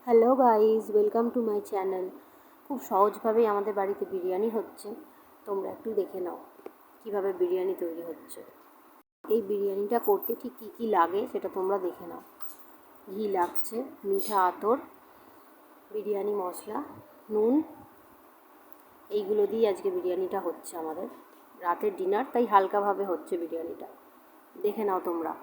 Hello guys, welcome to my channel. খুব সহজভাবেই আমাদের বাড়িতে বিরিয়ানি হচ্ছে। তোমরা একটু দেখে নাও কিভাবে বিরিয়ানি তৈরি হচ্ছে। এই বিরিয়ানিটা করতে ঠিক কী কী লাগে সেটা তোমরা দেখে নাও। ঘি লাগছে, মিঠা, আতর, বিরিয়ানি মশলা, নুন, এইগুলো দিয়ে আজকে বিরিয়ানিটা হচ্ছে আমাদের রাতের ডিনার, তাই হালকাভাবে হচ্ছে বিরিয়ানিটা। দেখে নাও তোমরা।